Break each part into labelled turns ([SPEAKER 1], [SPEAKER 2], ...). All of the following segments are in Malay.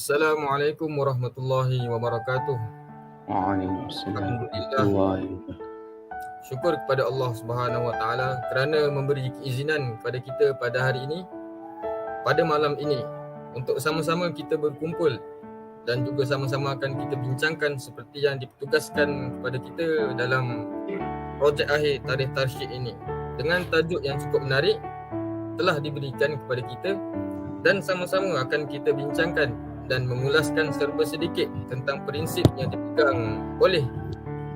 [SPEAKER 1] Assalamualaikum warahmatullahi wabarakatuh.
[SPEAKER 2] Waalaikumsalam
[SPEAKER 1] Alhamdulillah,
[SPEAKER 2] warahmatullahi wabarakatuh.
[SPEAKER 1] syukur kepada Allah Subhanahu Wa Taala kerana memberi keizinan kepada kita pada hari ini, pada malam ini, untuk sama-sama kita berkumpul dan juga sama-sama akan kita bincangkan seperti yang dipetugaskan kepada kita dalam projek akhir Tarikh Tarsyid ini, dengan tajuk yang cukup menarik telah diberikan kepada kita, dan sama-sama akan kita bincangkan dan mengulaskan serba sedikit tentang prinsip yang dipegang oleh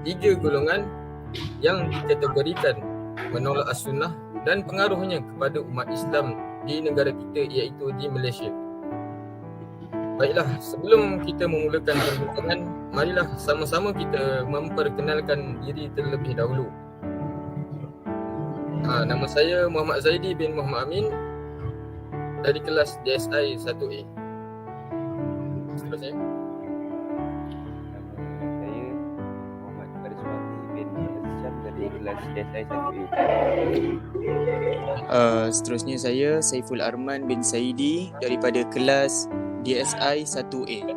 [SPEAKER 1] 3 golongan yang dikategorikan menolak as-sunnah dan pengaruhnya kepada umat Islam di negara kita, iaitu di Malaysia. Baiklah, sebelum kita memulakan perbincangan, marilah sama-sama kita memperkenalkan diri terlebih dahulu. Nama saya Muhammad Zaidi bin Muhammad Amin dari kelas DSI 1A. Seterusnya.
[SPEAKER 3] Nama saya Muhammad Fariswati bin Syam dari kelas DSI 1A.
[SPEAKER 4] Seterusnya saya Saiful Arman bin Saidi daripada kelas DSI 1A.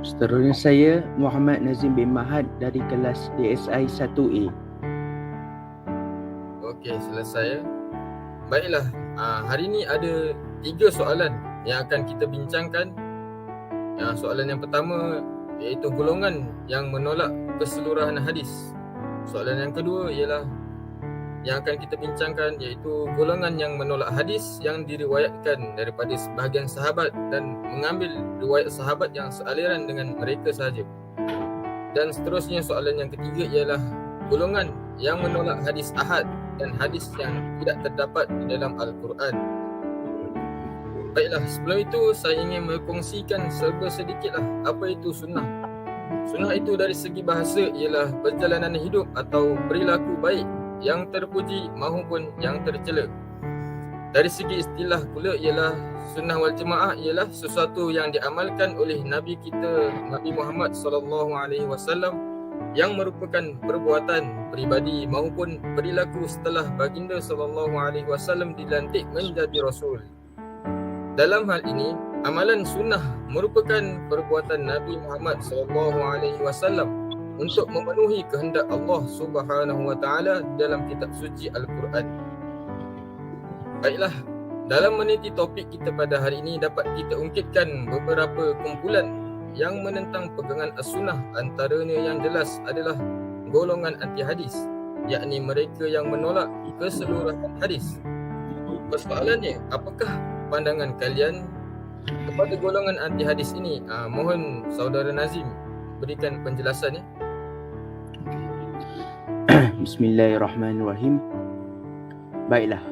[SPEAKER 2] Seterusnya saya Muhammad Nazim bin Mahad dari kelas DSI 1A.
[SPEAKER 1] Okey, selesai. Baiklah, hari ini ada 3 soalan yang akan kita bincangkan. Soalan yang pertama iaitu golongan yang menolak keseluruhan hadis. Soalan yang kedua ialah yang akan kita bincangkan iaitu golongan yang menolak hadis yang diriwayatkan daripada sebahagian sahabat dan mengambil riwayat sahabat yang sealiran dengan mereka sahaja. Dan seterusnya soalan yang ketiga ialah golongan yang menolak hadis ahad dan hadis yang tidak terdapat di dalam Al-Quran. Baiklah, sebelum itu saya ingin berkongsikan serba sedikitlah apa itu sunnah. Sunnah itu dari segi bahasa ialah perjalanan hidup atau perilaku baik yang terpuji maupun yang tercela. Dari segi istilah pula ialah sunnah wal jemaah ialah sesuatu yang diamalkan oleh Nabi kita Nabi Muhammad SAW yang merupakan perbuatan peribadi maupun perilaku setelah baginda SAW dilantik menjadi Rasul. Dalam hal ini, amalan sunnah merupakan perbuatan Nabi Muhammad SAW untuk memenuhi kehendak Allah Subhanahu Wa Taala dalam kitab suci Al-Quran. Baiklah, dalam meniti topik kita pada hari ini dapat kita ungkitkan beberapa kumpulan yang menentang pegangan as-sunnah. Antaranya yang jelas adalah golongan anti hadis, yakni mereka yang menolak keseluruhan hadis. Persoalannya, apakah pandangan kalian kepada golongan anti hadis ini? Mohon saudara Nazim berikan penjelasannya.
[SPEAKER 2] Bismillahirrahmanirrahim. Baiklah,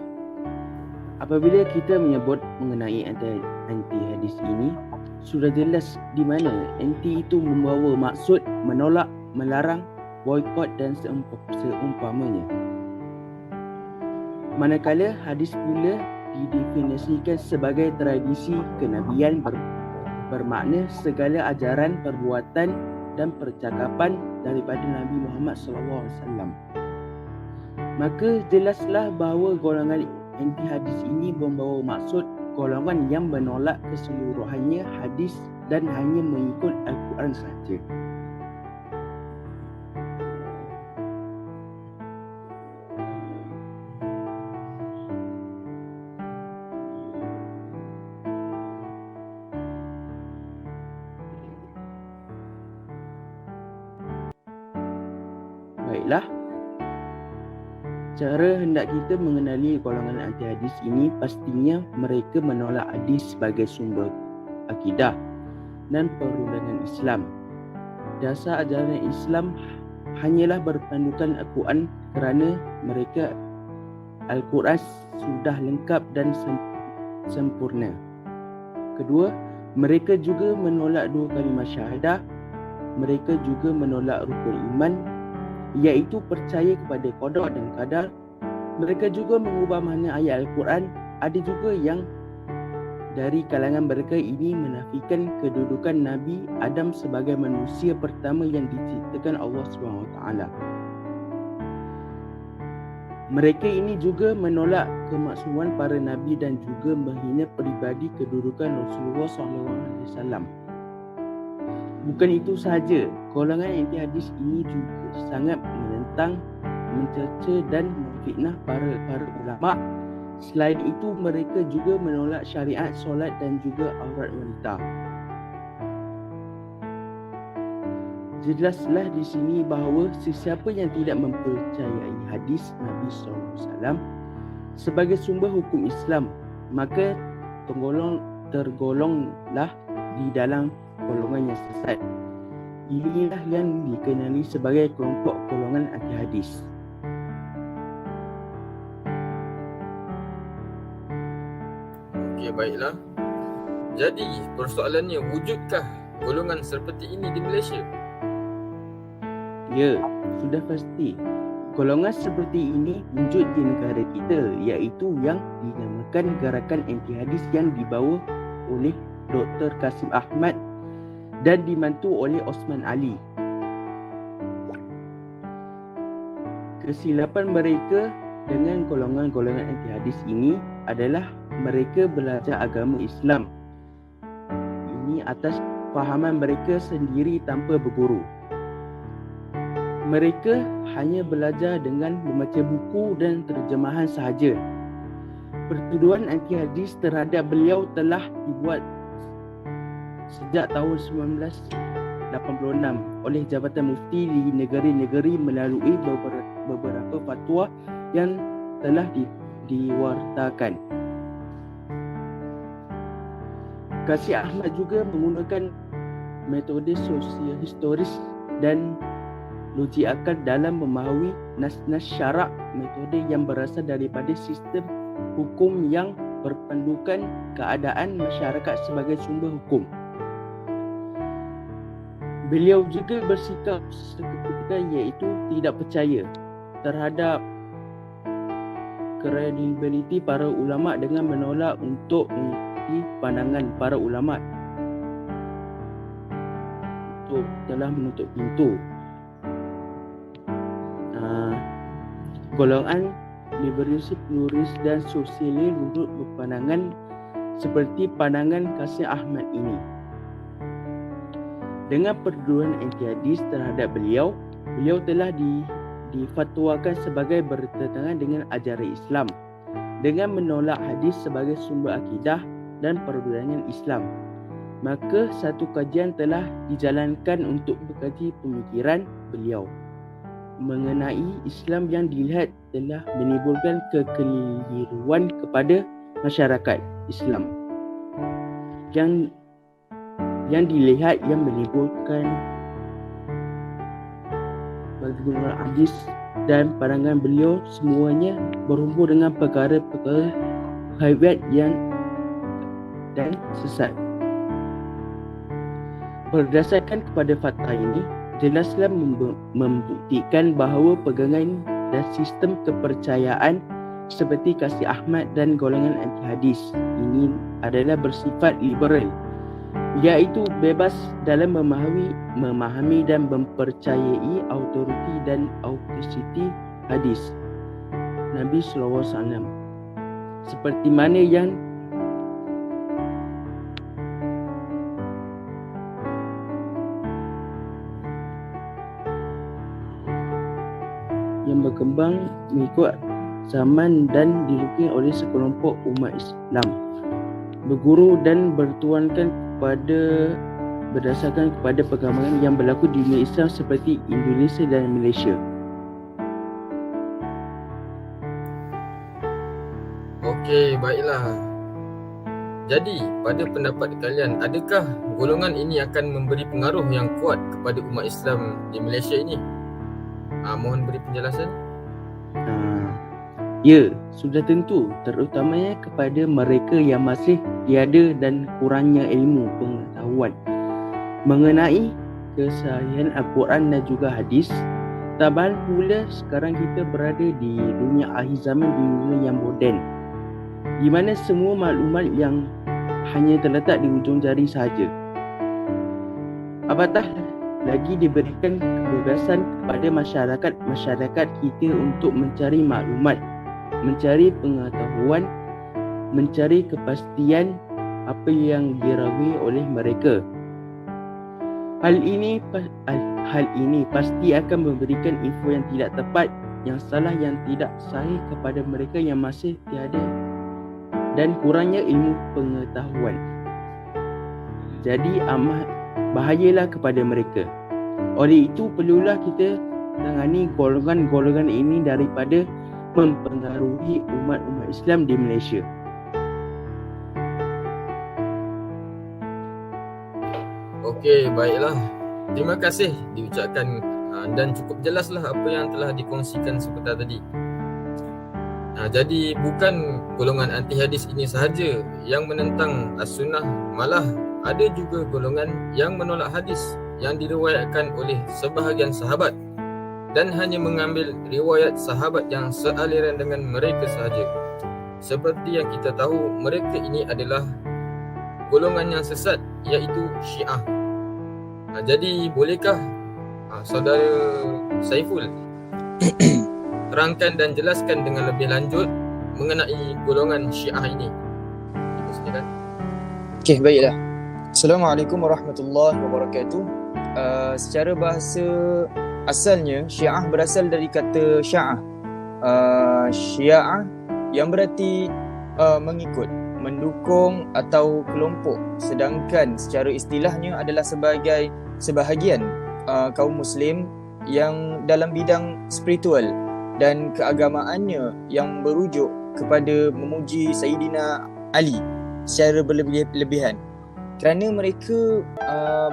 [SPEAKER 2] apabila kita menyebut mengenai anti hadis ini, sudah jelas di mana anti itu membawa maksud menolak, melarang, boikot dan seumpamanya. Manakala hadis pula didefinisikan sebagai tradisi kenabian bermakna segala ajaran, perbuatan dan percakapan daripada Nabi Muhammad SAW. Maka jelaslah bahawa golongan anti hadis ini membawa maksud golongan yang menolak keseluruhannya hadis dan hanya mengikut Al-Quran sahaja. Baiklah, cara hendak kita mengenali golongan anti hadis ini, pastinya mereka menolak hadis sebagai sumber akidah dan perundangan Islam. Dasar ajaran Islam hanyalah berpandukan Al-Quran kerana mereka Al-Quran sudah lengkap dan sempurna. Kedua, mereka juga menolak 2 kalimah syahadah. Mereka juga menolak rukun iman, iaitu percaya kepada qada dan qadar. Mereka juga mengubah makna ayat Al-Quran. Ada juga yang dari kalangan mereka ini menafikan kedudukan Nabi Adam sebagai manusia pertama yang diciptakan Allah SWT. Mereka ini juga menolak kemaksuman para nabi dan juga menghina peribadi kedudukan Rasulullah SAW. Bukan itu sahaja, golongan anti hadis ini juga sangat menentang, mencerca dan memfitnah para ulama. Selain itu, mereka juga menolak syariat solat dan juga aurat wanita. Jelaslah di sini bahawa sesiapa yang tidak mempercayai hadis Nabi SAW sebagai sumber hukum Islam, maka tergolonglah di dalam golongan yang sesat. Inilah yang dikenali sebagai kelompok golongan anti hadis.
[SPEAKER 1] Okey, baiklah. Jadi, persoalannya, wujudkah golongan seperti ini di Malaysia?
[SPEAKER 2] Ya, sudah pasti. Golongan seperti ini wujud di negara kita, iaitu yang dinamakan Gerakan Anti Hadis yang dibawa oleh Dr. Kasim Ahmad dan dibantu oleh Osman Ali. Kesilapan mereka dengan golongan-golongan anti hadis ini adalah mereka belajar agama Islam ini atas fahaman mereka sendiri tanpa berguru. Mereka hanya belajar dengan membaca buku dan terjemahan sahaja. Pertuduhan anti hadis terhadap beliau telah dibuat sejak tahun 1986 oleh Jabatan Mufti di negeri-negeri melalui beberapa fatwa yang telah diwartakan. Kasim Ahmad juga menggunakan metode sosial historis dan logik akal dalam memahami nas-nas syarak, metode yang berasal daripada sistem hukum yang berpandukan keadaan masyarakat sebagai sumber hukum. Beliau juga bersikap seketika iaitu tidak percaya terhadap kredibiliti para ulama dengan menolak untuk mengikuti pandangan para ulama untuk telah menutup pintu. Golongan liberalis, pluralis dan sosialis duduk berpandangan seperti pandangan Kasim Ahmad ini. Dengan pertuduhan anti hadis terhadap beliau telah difatwakan sebagai bertentangan dengan ajaran Islam dengan menolak hadis sebagai sumber akidah dan perjuangan Islam. Maka satu kajian telah dijalankan untuk mengkaji pemikiran beliau mengenai Islam yang dilihat telah menimbulkan kekeliruan kepada masyarakat Islam yang dilihat yang menimbulkan bagaimana hadis dan pandangan beliau semuanya berhubung dengan perkara-perkara haibat dan sesat. Berdasarkan kepada fakta ini, jelaslah membuktikan bahawa pegangan dan sistem kepercayaan seperti Kasim Ahmad dan golongan anti hadis ini adalah bersifat liberal, iaitu bebas dalam memahami dan mempercayai autoriti dan autentisiti hadis Nabi SAW seperti mana yang berkembang mengikut zaman dan dilukis oleh sekelompok umat Islam. Berguru dan bertuankan berdasarkan kepada perkembangan yang berlaku di dunia Islam seperti Indonesia dan Malaysia.
[SPEAKER 1] Okey, baiklah. Jadi, pada pendapat kalian, adakah golongan ini akan memberi pengaruh yang kuat kepada umat Islam di Malaysia ini? Mohon beri penjelasan.
[SPEAKER 2] Ya, sudah tentu, terutamanya kepada mereka yang masih tiada dan kurangnya ilmu pengetahuan mengenai kesahihan Al-Quran dan juga hadis. Tambah pula sekarang kita berada di dunia akhir zaman, di dunia yang moden, di mana semua maklumat yang hanya terletak di ujung jari sahaja. Apatah lagi diberikan kebebasan kepada masyarakat kita untuk mencari maklumat, mencari pengetahuan, mencari kepastian apa yang dirawi oleh mereka. Hal ini pasti akan memberikan info yang tidak tepat, yang salah, yang tidak sahih kepada mereka yang masih tiada dan kurangnya ilmu pengetahuan. Jadi amat bahayalah kepada mereka. Oleh itu perlulah kita tangani golongan-golongan ini daripada mempengaruhi umat-umat Islam di Malaysia.
[SPEAKER 1] Okey, baiklah. Terima kasih diucapkan dan cukup jelaslah apa yang telah dikongsikan sebentar tadi. Jadi bukan golongan anti hadis ini sahaja yang menentang as-sunnah, malah ada juga golongan yang menolak hadis yang diriwayatkan oleh sebahagian sahabat dan hanya mengambil riwayat sahabat yang sealiran dengan mereka sahaja. Seperti yang kita tahu, mereka ini adalah golongan yang sesat, iaitu Syiah. Jadi bolehkah saudara Saiful terangkan dan jelaskan dengan lebih lanjut mengenai golongan Syiah ini? Silakan.
[SPEAKER 4] Okey, baiklah. Assalamualaikum warahmatullahi wabarakatuh. Secara bahasa asalnya, Syiah berasal dari kata Syiah. Syiah yang berarti mengikut, mendukung atau kelompok, sedangkan secara istilahnya adalah sebahagian kaum muslim yang dalam bidang spiritual dan keagamaannya yang berujuk kepada memuji Sayyidina Ali secara berlebihan, kerana mereka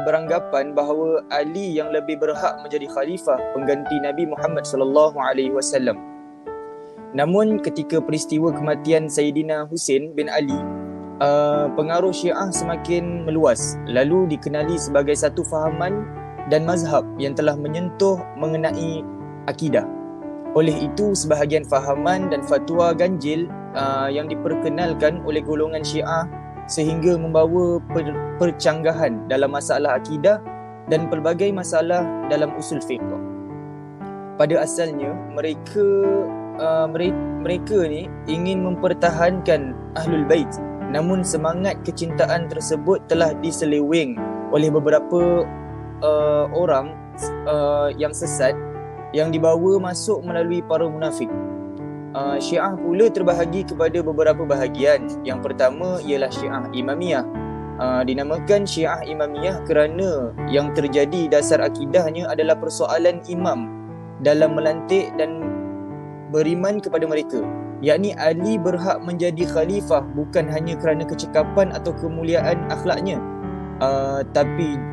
[SPEAKER 4] beranggapan bahawa Ali yang lebih berhak menjadi khalifah pengganti Nabi Muhammad sallallahu alaihi wasallam. Namun ketika peristiwa kematian Sayyidina Husain bin Ali, pengaruh Syiah semakin meluas, lalu dikenali sebagai satu fahaman dan mazhab yang telah menyentuh mengenai akidah. Oleh itu, sebahagian fahaman dan fatwa ganjil yang diperkenalkan oleh golongan Syiah sehingga membawa percanggahan dalam masalah akidah dan pelbagai masalah dalam usul fiqh. Pada asalnya, mereka ni ingin mempertahankan Ahlul Bait, namun semangat kecintaan tersebut telah diseleweng oleh beberapa orang yang sesat yang dibawa masuk melalui para munafik. Syiah pula terbahagi kepada beberapa bahagian. Yang pertama ialah Syiah Imamiyah. Dinamakan Syiah Imamiyah kerana yang terjadi dasar akidahnya adalah persoalan imam dalam melantik dan beriman kepada mereka, yakni Ali berhak menjadi khalifah bukan hanya kerana kecekapan atau kemuliaan akhlaknya,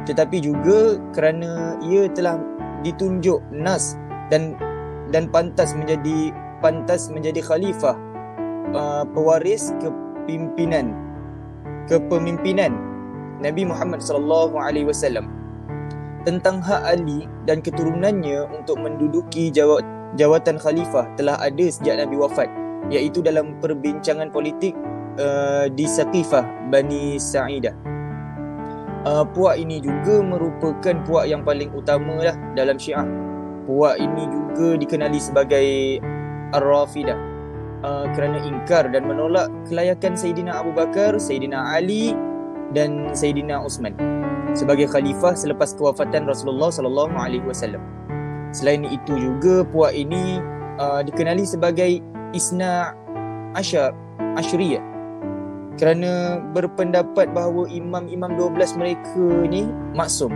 [SPEAKER 4] tetapi juga kerana ia telah ditunjuk nas dan pantas menjadi khalifah, pewaris kepemimpinan Nabi Muhammad sallallahu alaihi wasallam. Tentang hak Ali dan keturunannya untuk menduduki jawatan khalifah telah ada sejak Nabi wafat, iaitu dalam perbincangan politik di Saqifah Bani Sa'idah. Puak ini juga merupakan puak yang paling utama lah dalam Syiah. Puak ini juga dikenali sebagai Ar-Rafidah kerana ingkar dan menolak kelayakan Sayyidina Abu Bakar, Sayyidina Ali dan Sayyidina Uthman sebagai khalifah selepas kewafatan Rasulullah sallallahu alaihi wasallam. Selain itu juga puak ini dikenali sebagai Isna Asyriyah kerana berpendapat bahawa imam-imam 12 mereka ni maksum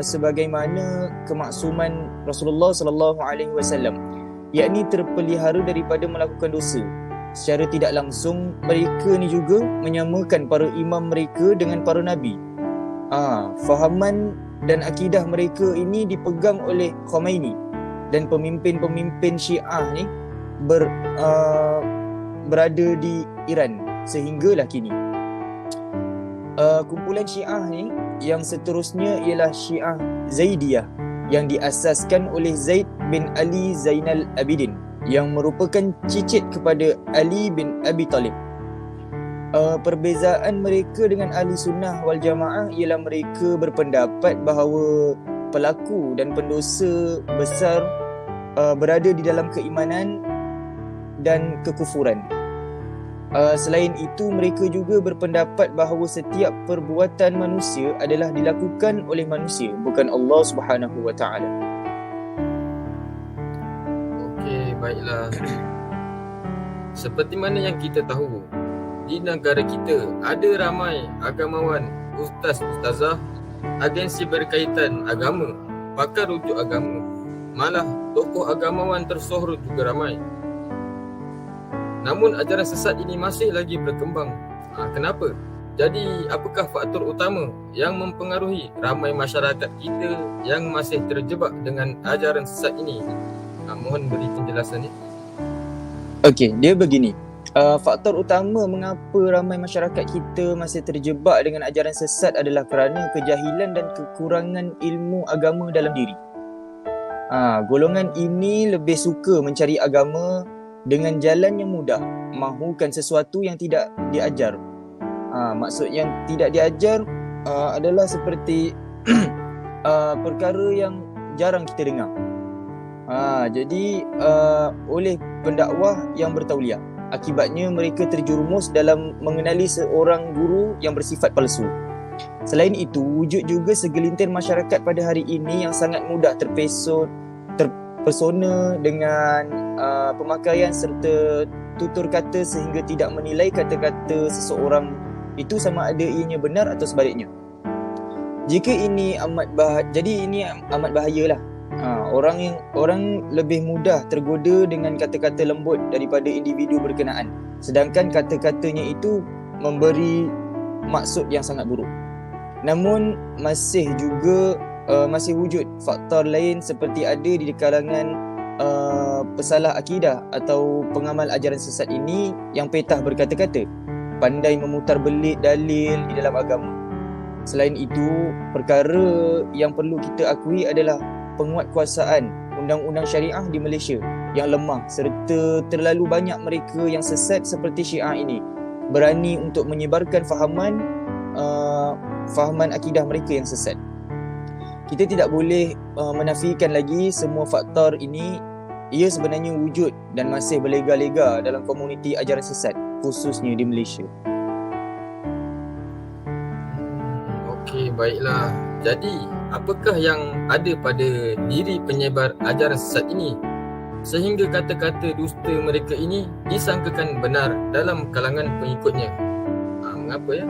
[SPEAKER 4] sebagaimana kemaksuman Rasulullah sallallahu alaihi wasallam, yakni terpelihara daripada melakukan dosa. Secara tidak langsung mereka ni juga menyamakan para imam mereka dengan para nabi. Fahaman dan akidah mereka ini dipegang oleh Khomeini dan pemimpin-pemimpin Syiah ni berada di Iran sehinggalah kini. Kumpulan Syiah ni yang seterusnya ialah Syiah Zaidiyah yang diasaskan oleh Zaid bin Ali Zainal Abidin yang merupakan cicit kepada Ali bin Abi Talib. perbezaan mereka dengan ahli sunnah wal jamaah ialah mereka berpendapat bahawa pelaku dan pendosa besar berada di dalam keimanan dan kekufuran. Selain itu, mereka juga berpendapat bahawa setiap perbuatan manusia adalah dilakukan oleh manusia, bukan Allah Subhanahu wa taala.
[SPEAKER 1] Okey, baiklah. Seperti mana yang kita tahu, di negara kita ada ramai agamawan, ustaz-ustazah, agensi berkaitan agama, pakar rujuk agama. Malah tokoh agamawan tersohor juga ramai. Namun ajaran sesat ini masih lagi berkembang. Kenapa? Jadi apakah faktor utama yang mempengaruhi ramai masyarakat kita yang masih terjebak dengan ajaran sesat ini? Mohon beri penjelasannya.
[SPEAKER 4] Okey, dia begini. Faktor utama mengapa ramai masyarakat kita masih terjebak dengan ajaran sesat adalah kerana kejahilan dan kekurangan ilmu agama dalam diri. Golongan ini lebih suka mencari agama dengan jalan yang mudah, mahukan sesuatu yang tidak diajar. Maksud yang tidak diajar adalah seperti perkara yang jarang kita dengar. Jadi oleh pendakwah yang bertauliah, akibatnya mereka terjerumus dalam mengenali seorang guru yang bersifat palsu. Selain itu, wujud juga segelintir masyarakat pada hari ini yang sangat mudah terpesona dengan pemakaian serta tutur kata sehingga tidak menilai kata-kata seseorang itu sama ada ianya benar atau sebaliknya. Jika ini jadi ini amat bahayalah. Orang lebih mudah tergoda dengan kata-kata lembut daripada individu berkenaan, sedangkan kata-katanya itu memberi maksud yang sangat buruk. Namun masih wujud faktor lain seperti ada di kalangan pesalah akidah atau pengamal ajaran sesat ini yang petah berkata-kata, pandai memutar belit dalil di dalam agama. Selain itu, perkara yang perlu kita akui adalah penguatkuasaan undang-undang syariah di Malaysia yang lemah serta terlalu banyak mereka yang sesat seperti Syiah ini berani untuk menyebarkan fahaman akidah mereka yang sesat. Kita tidak boleh menafikan lagi semua faktor ini. Ia sebenarnya wujud dan masih berlega-lega dalam komuniti ajaran sesat, khususnya di Malaysia.
[SPEAKER 1] Okey, baiklah. Jadi, apakah yang ada pada diri penyebar ajaran sesat ini sehingga kata-kata dusta mereka ini disangkakan benar dalam kalangan pengikutnya? Mengapa ya?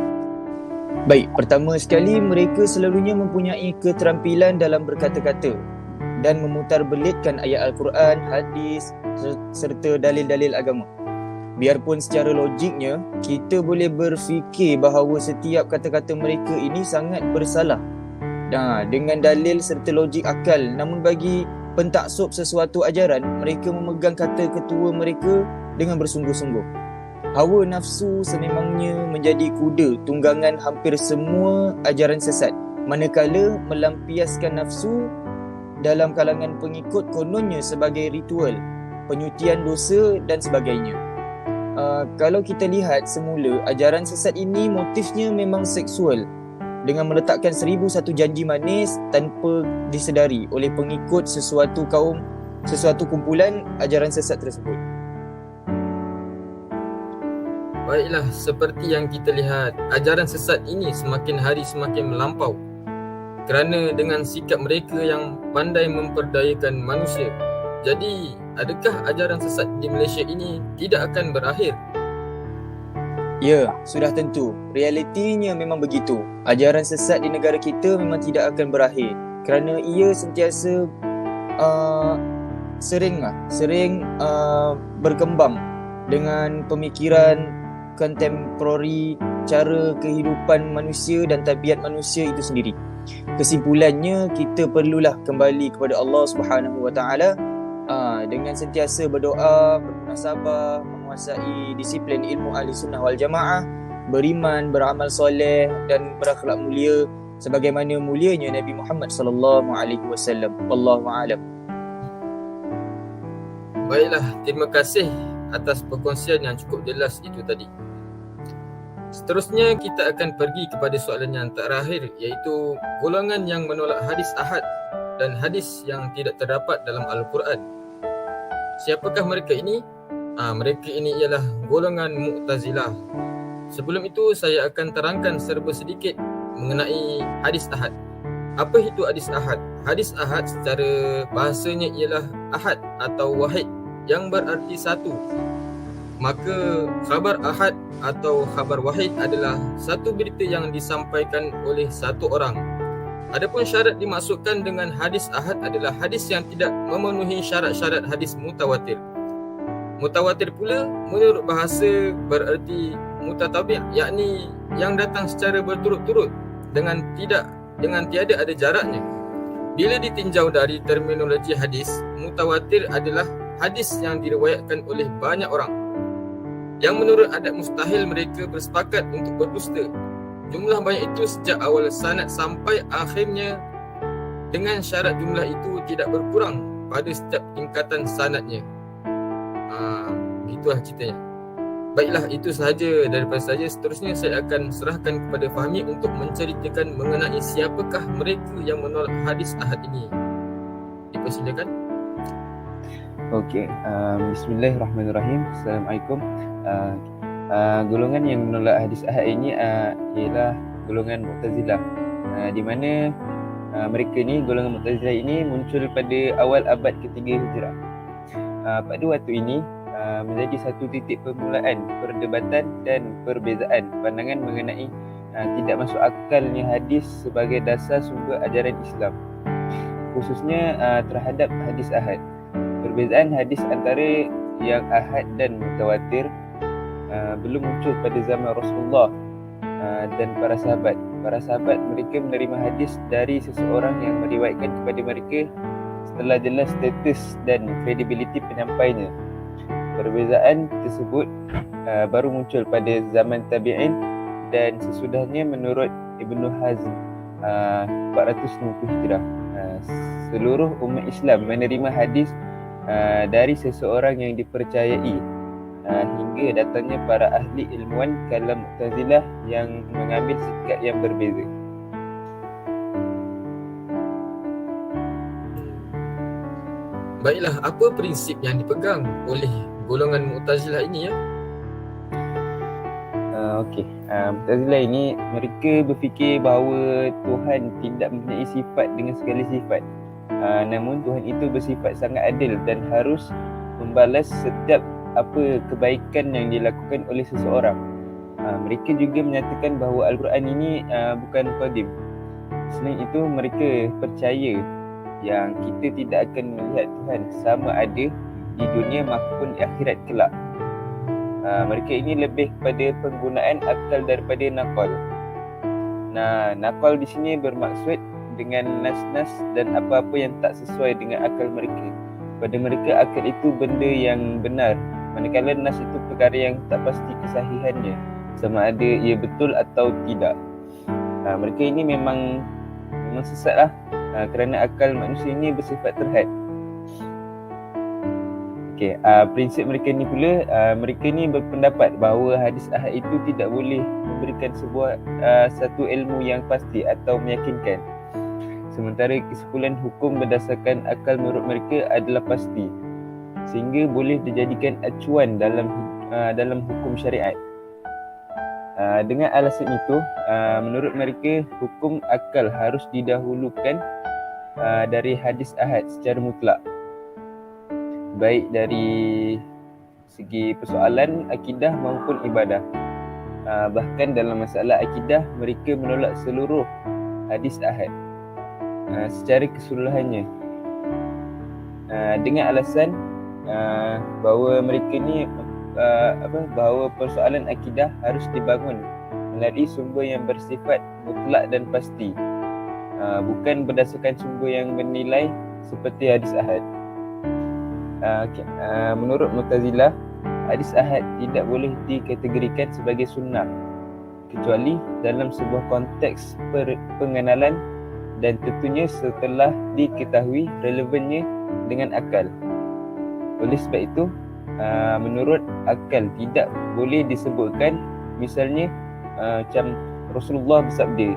[SPEAKER 4] Baik, pertama sekali mereka selalunya mempunyai keterampilan dalam berkata-kata dan memutar belitkan ayat Al-Quran, hadis serta dalil-dalil agama. Biarpun secara logiknya kita boleh berfikir bahawa setiap kata-kata mereka ini sangat bersalah dengan dalil serta logik akal, namun bagi pentaksub sesuatu ajaran, mereka memegang kata ketua mereka dengan bersungguh-sungguh. Hawa nafsu sememangnya menjadi kuda tunggangan hampir semua ajaran sesat, manakala melampiaskan nafsu dalam kalangan pengikut kononnya sebagai ritual, penyucian dosa dan sebagainya. Kalau kita lihat semula, ajaran sesat ini motifnya memang seksual, dengan meletakkan 1001 janji manis tanpa disedari oleh pengikut sesuatu kumpulan ajaran sesat tersebut.
[SPEAKER 1] Baiklah, seperti yang kita lihat, ajaran sesat ini semakin hari semakin melampau kerana dengan sikap mereka yang pandai memperdayakan manusia. Jadi, adakah ajaran sesat di Malaysia ini tidak akan berakhir?
[SPEAKER 4] Ya, sudah tentu. Realitinya memang begitu. Ajaran sesat di negara kita memang tidak akan berakhir kerana ia sentiasa sering berkembang dengan pemikiran kontemporari, cara kehidupan manusia dan tabiat manusia itu sendiri. Kesimpulannya, kita perlulah kembali kepada Allah Subhanahu wa taala dengan sentiasa berdoa, bermunasabah, menguasai disiplin ilmu ahli sunnah wal jamaah, beriman, beramal soleh dan berakhlak mulia sebagaimana mulianya Nabi Muhammad sallallahu alaihi wasallam. Wallahu a'lam.
[SPEAKER 1] Baiklah, terima kasih atas perkongsian yang cukup jelas itu tadi. Seterusnya kita akan pergi kepada soalan yang terakhir, iaitu golongan yang menolak hadis ahad dan hadis yang tidak terdapat dalam Al-Quran. Siapakah mereka ini? Mereka ini ialah golongan Mu'tazilah. Sebelum itu saya akan terangkan serba sedikit mengenai hadis ahad. Apa itu hadis ahad? Hadis ahad secara bahasanya ialah ahad atau wahid yang berarti satu. Maka khabar ahad atau khabar wahid adalah satu berita yang disampaikan oleh satu orang. Adapun syarat dimaksudkan dengan hadis ahad adalah hadis yang tidak memenuhi syarat-syarat hadis mutawatir. Mutawatir pula menurut bahasa berarti mutatabi', yakni yang datang secara berturut-turut dengan tiada ada jaraknya. Bila ditinjau dari terminologi hadis, mutawatir adalah hadis yang diriwayatkan oleh banyak orang, yang menurut adat mustahil mereka bersepakat untuk berdusta. Jumlah banyak itu sejak awal sanad sampai akhirnya, dengan syarat jumlah itu tidak berkurang pada setiap tingkatan sanadnya. Begitulah ceritanya. Baiklah, itu sahaja daripada saya. Seterusnya saya akan serahkan kepada Fahmi untuk menceritakan mengenai siapakah mereka yang menolak hadis ahad ini. Dipersilakan.
[SPEAKER 3] Okey, bismillahirrahmanirrahim. Assalamualaikum. Golongan yang menolak hadis ahad ini ialah golongan Mu'tazilah, di mana mereka ni, golongan Mu'tazilah ini muncul pada awal abad ketiga Hijrah. Pada waktu ini menjadi satu titik permulaan perdebatan dan perbezaan pandangan mengenai tidak masuk akalnya hadis sebagai dasar sumber ajaran Islam, khususnya terhadap hadis ahad. Perbezaan hadis antara yang ahad dan mutawatir belum muncul pada zaman Rasulullah dan para sahabat. Para sahabat mereka menerima hadis dari seseorang yang meriwayatkan kepada mereka setelah jelas status dan kredibiliti penyampainya. Perbezaan tersebut baru muncul pada zaman tabi'in dan sesudahnya menurut Ibnu Hazm 450 Hijrah. Seluruh umat Islam menerima hadis dari seseorang yang dipercayai hingga datangnya para ahli ilmuwan kalam Mu'tazilah yang mengambil sikap yang berbeza.
[SPEAKER 1] Baiklah, apa prinsip yang dipegang oleh golongan Mu'tazilah ini ya?
[SPEAKER 3] Mu'tazilah ini mereka berfikir bahawa Tuhan tidak mempunyai sifat dengan segala sifat. Namun Tuhan itu bersifat sangat adil dan harus membalas setiap apa kebaikan yang dilakukan oleh seseorang. Mereka juga menyatakan bahawa Al-Quran ini bukan qadim. Selain itu, mereka percaya yang kita tidak akan melihat Tuhan sama ada di dunia maupun di akhirat kelak. Mereka ini lebih kepada penggunaan akal daripada nakal. Nakal di sini bermaksud dengan nas-nas dan apa-apa yang tak sesuai dengan akal mereka. Pada mereka, akal itu benda yang benar, manakala nas itu perkara yang tak pasti kesahihannya, sama ada ia betul atau tidak. Mereka ini memang sesatlah, kerana akal manusia ini bersifat terhad. Prinsip mereka ni pula, mereka ni berpendapat bahawa hadis ahad itu tidak boleh memberikan sebuah satu ilmu yang pasti atau meyakinkan. Sementara kesimpulan hukum berdasarkan akal menurut mereka adalah pasti, sehingga boleh dijadikan acuan dalam hukum syariat. Dengan alasan itu, menurut mereka hukum akal harus didahulukan dari hadis ahad secara mutlak, baik dari segi persoalan akidah maupun ibadah. Bahkan dalam masalah akidah, mereka menolak seluruh hadis ahad secara keseluruhannya, dengan alasan bahawa mereka ni bahawa persoalan akidah harus dibangun melalui sumber yang bersifat mutlak dan pasti, bukan berdasarkan sumber yang bernilai seperti hadis ahad. Menurut Mu'tazilah, hadis ahad tidak boleh dikategorikan sebagai sunnah kecuali dalam sebuah konteks pengenalan dan tentunya setelah diketahui relevannya dengan akal. Oleh sebab itu, menurut akal tidak boleh disebutkan misalnya macam Rasulullah bersabda,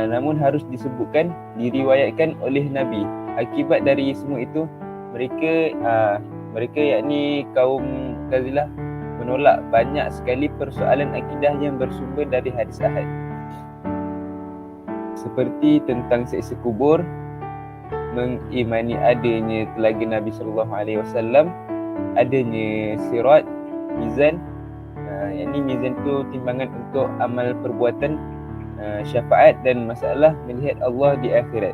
[SPEAKER 3] namun harus disebutkan, diriwayatkan oleh Nabi. Akibat dari semua itu, mereka yakni kaum Mu'tazilah menolak banyak sekali persoalan akidah yang bersumber dari hadis ahad, seperti tentang siksa kubur, mengimani adanya telaga Nabi SAW, adanya sirat, mizan. Yang ni mizan tu timbangan untuk amal perbuatan, syafaat dan masalah melihat Allah di akhirat.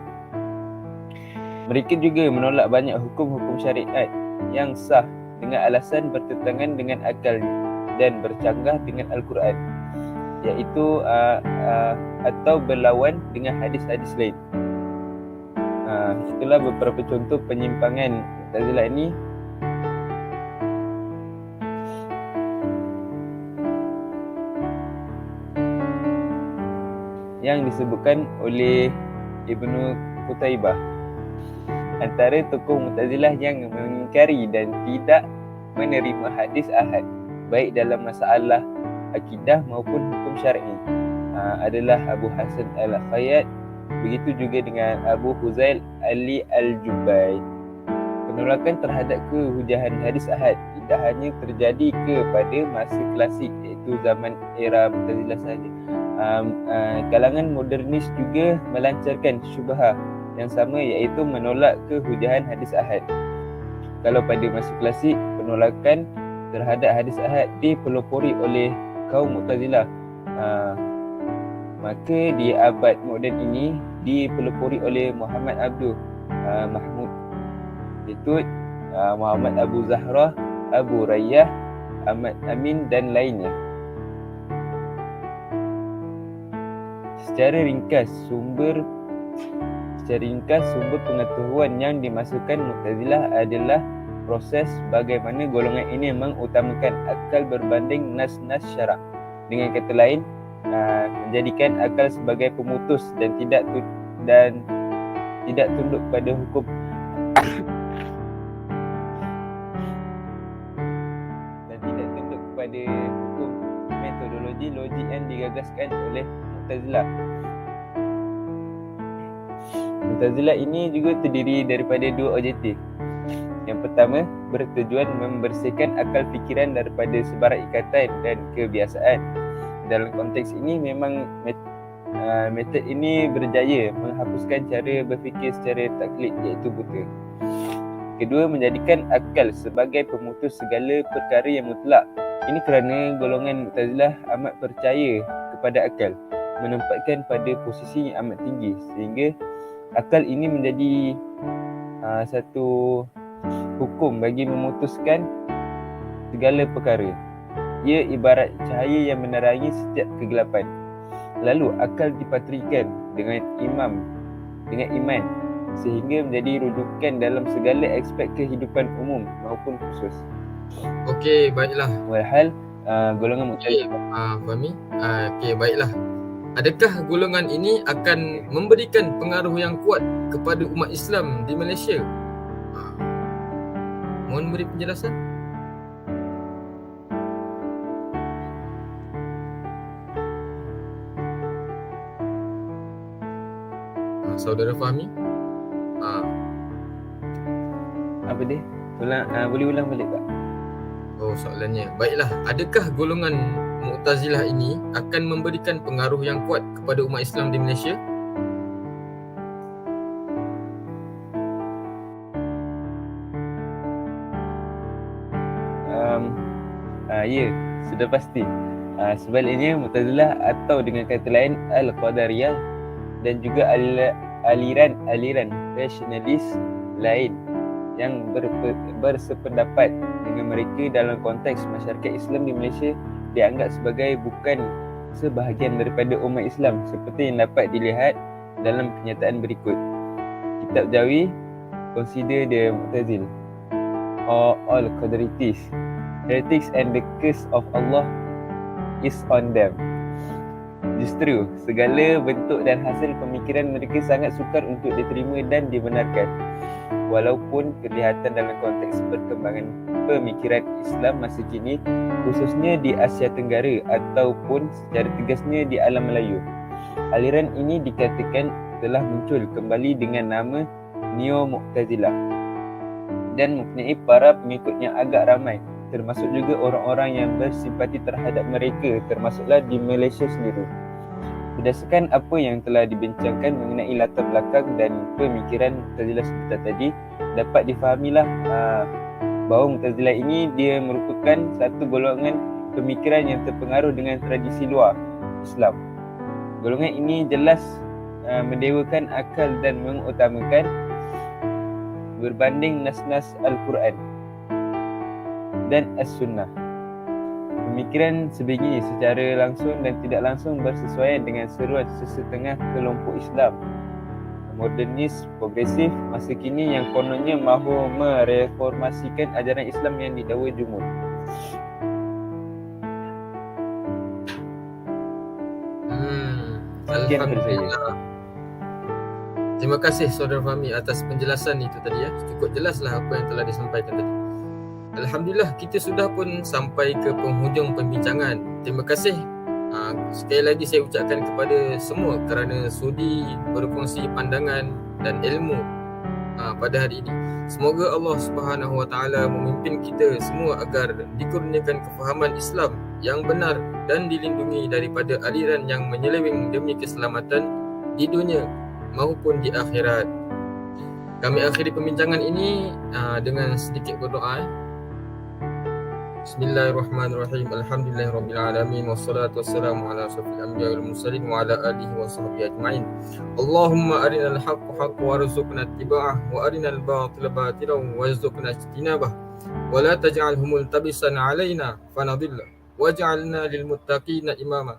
[SPEAKER 3] Mereka juga menolak banyak hukum-hukum syariat yang sah dengan alasan bertentangan dengan akalnya dan bercanggah dengan Al-Quran, iaitu atau berlawan dengan hadis-hadis lain. Itulah beberapa contoh penyimpangan Mu'tazilah ini. Yang disebutkan oleh Ibnu Qutaibah, antara tokoh Mu'tazilah yang mengingkari dan tidak menerima hadis ahad baik dalam masalah akidah maupun hukum syar'i adalah Abu Hasan Al-Khayyat. Begitu juga dengan Abu Huzail Ali Al-Jubai. Penolakan terhadap kehujahan hadis ahad tidak hanya terjadi kepada masa klasik, iaitu zaman era Mu'tazilah sahaja. Kalangan modernis juga melancarkan syubhah yang sama, iaitu menolak kehujahan hadis ahad. Kalau pada masa klasik, penolakan terhadap hadis ahad dipelopori oleh kaum Mu'tazilah, maka di abad moden ini dipelopori oleh Muhammad Abduh Mahmud Betut, Muhammad Abu Zahra, Abu Rayyah, Ahmad Amin dan lainnya. Secara ringkas, sumber pengetahuan yang dimasukkan Mu'tazilah adalah proses bagaimana golongan ini mengutamakan akal berbanding nas-nas syarak. Dengan kata lain, menjadikan akal sebagai pemutus dan tidak tunduk pada hukum metodologi logik yang digagaskan oleh Mu'tazilah. Mu'tazilah ini juga terdiri daripada dua objektif. Yang pertama, bertujuan membersihkan akal fikiran daripada sebarang ikatan dan kebiasaan. Dalam konteks ini memang metod ini berjaya menghapuskan cara berfikir secara taklid, iaitu buta. Kedua, menjadikan akal sebagai pemutus segala perkara yang mutlak. Ini kerana golongan Mu'tazilah amat percaya kepada akal, menempatkan pada posisi yang amat tinggi, sehingga akal ini menjadi satu hukum bagi memutuskan segala perkara. Ia ibarat cahaya yang menerangi setiap kegelapan. Lalu akal dipatrikan dengan iman, sehingga menjadi rujukan dalam segala aspek kehidupan umum maupun khusus.
[SPEAKER 1] Okey, baiklah.
[SPEAKER 3] Walhal golongan Mu'tazilah.
[SPEAKER 1] Fahmi? Okey, baiklah. Adakah golongan ini akan memberikan pengaruh yang kuat kepada umat Islam di Malaysia? Mohon beri penjelasan. Saudara Fahmi?
[SPEAKER 3] Apa dia? Boleh ulang balik tak?
[SPEAKER 1] Oh, soalannya. Baiklah, adakah golongan Mu'tazilah ini akan memberikan pengaruh yang kuat kepada umat Islam di Malaysia?
[SPEAKER 3] Ya, sudah pasti. Sebaliknya, Mu'tazilah atau dengan kata lain Al-Qadariyah dan juga aliran rasionalis lain yang bersependapat dengan mereka dalam konteks masyarakat Islam di Malaysia dianggap sebagai bukan sebahagian daripada umat Islam, seperti yang dapat dilihat dalam kenyataan berikut. Kitab Jawi consider the Mu'tazil or all Qadarites heretics and the curse of Allah is on them. Justru, segala bentuk dan hasil pemikiran mereka sangat sukar untuk diterima dan dibenarkan. Walaupun kelihatan dalam konteks perkembangan pemikiran Islam masa kini, khususnya di Asia Tenggara ataupun secara tegasnya di alam Melayu. Aliran ini dikatakan telah muncul kembali dengan nama Neo-Mu'tazilah dan mempunyai para pengikut yang agak ramai, termasuk juga orang-orang yang bersimpati terhadap mereka, termasuklah di Malaysia sendiri. Berdasarkan apa yang telah dibincangkan mengenai latar belakang dan pemikiran Mu'tazilah sebentar tadi, dapat difahamilah bahawa Mu'tazilah ini dia merupakan satu golongan pemikiran yang terpengaruh dengan tradisi luar Islam. Golongan ini jelas mendewakan akal dan mengutamakan berbanding nas-nas Al-Quran dan As-Sunnah. Pemikiran sebegini secara langsung dan tidak langsung bersesuaian dengan seruan sesetengah kelompok Islam modernis progresif masa kini yang kononnya mahu mereformasikan ajaran Islam yang didakwa jumud.
[SPEAKER 1] Alhamdulillah. Terima kasih Saudara Fahmi atas penjelasan itu tadi ya. Cukup jelaslah apa yang telah disampaikan tadi. Alhamdulillah, kita sudah pun sampai ke penghujung pembincangan. Terima kasih sekali lagi saya ucapkan kepada semua kerana sudi berkongsi pandangan dan ilmu pada hari ini. Semoga Allah Subhanahu Wa Taala memimpin kita semua agar dikurniakan kefahaman Islam yang benar dan dilindungi daripada aliran yang menyeleweng demi keselamatan di dunia maupun di akhirat. Kami akhiri pembincangan ini dengan sedikit berdoa. Bismillahirrahmanirrahim. Alhamdulillahirabbil alamin wassalatu wassalamu ala asyrafil anbiya'i wal mursalin wa ala alihi wa sahbihi ajma'in. Allahumma arinal haqqa haqqan warzuqna ittiba'ah wa arinal batila batilan warzuqna ijtinabah wa la taj'alhu multabisan 'alaina fanadilla waj'alna lil muttaqina imama.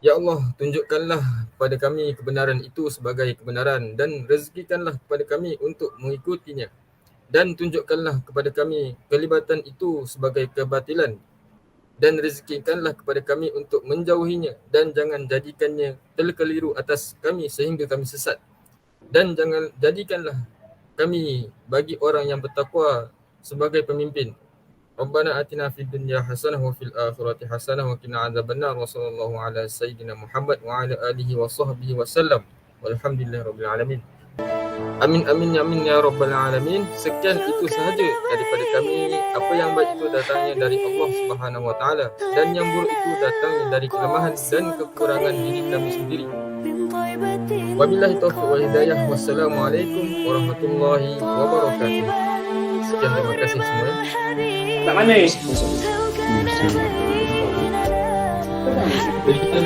[SPEAKER 1] Ya Allah, tunjukkanlah kepada kami kebenaran itu sebagai kebenaran dan rezekikanlah kepada kami untuk mengikutinya. Dan tunjukkanlah kepada kami kelibatan itu sebagai kebatilan dan rezekikanlah kepada kami untuk menjauhinya dan jangan jadikannya terkeliru atas kami sehingga kami sesat dan jangan jadikanlah kami bagi orang yang bertakwa sebagai pemimpin. Rabbana atina fid dunya hasanah wa fil akhirati hasanah wa qina adzabannar wa sallallahu ala sayyidina Muhammad wa ala alihi wa sahbihi wasallam walhamdulillahirabbil alamin. Amin amin amin ya rabbal alamin. Sekian itu sahaja daripada kami. Apa yang baik itu datangnya dari Allah Subhanahu Wa Taala dan yang buruk itu datangnya dari kelemahan dan kekurangan diri kami sendiri. Wabillahi taufiq wal hidayah. Wassalamualaikum warahmatullahi wabarakatuh. Sekian, terima kasih semua.
[SPEAKER 2] Tak mana ya?
[SPEAKER 1] Jadi kita